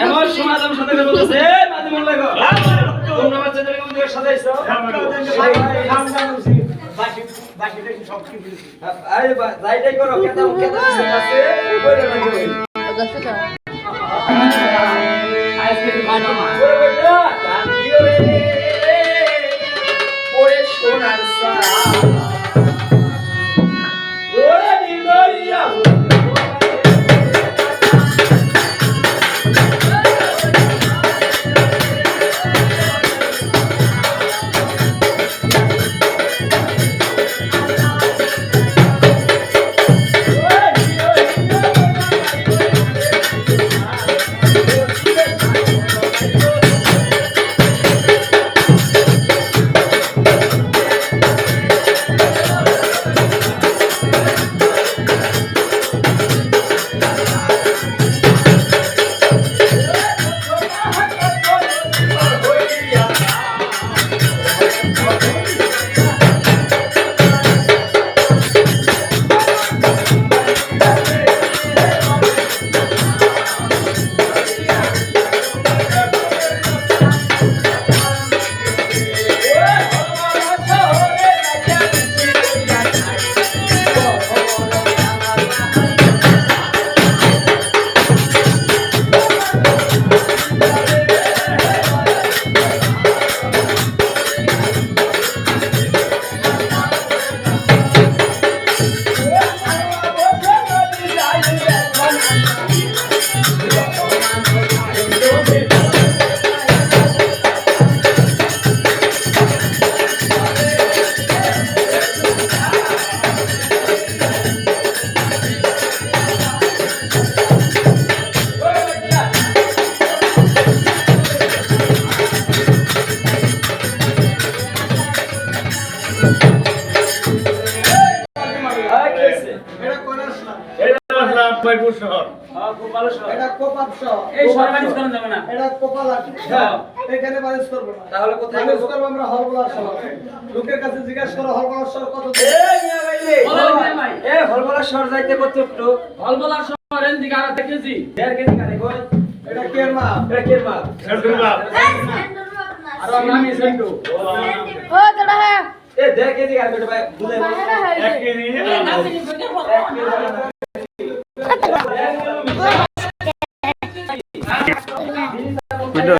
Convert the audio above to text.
এমন সমাজ আমি সাথে বলতেছে মাঝে মন লাগো তোমরা বাচ্চা ছেলে কোন দিকে সাজাইছো বাকি বাকি দেখি সব কি দিছি আরে যাইটাই করো কেদা কেদা আছে কইরা লাগবে আজকে বানা ওরে বেটা কান্দিও রে ওরে সোনার সা ওরে নিলইয়া লোকের কাছে জিজ্ঞাসা করো হলবলার শহর কত হলবলার শহর যাইতে কত হলবলার শহর এদিকে আর দেখেছি 1.5 কেজি কানে কই এটা কের মা সেন্টু মা আর নামি সেন্টু ও দাদা হ্যাঁ এ 1.5 কেজি কানে ভাই বুঝাই 1 কেজি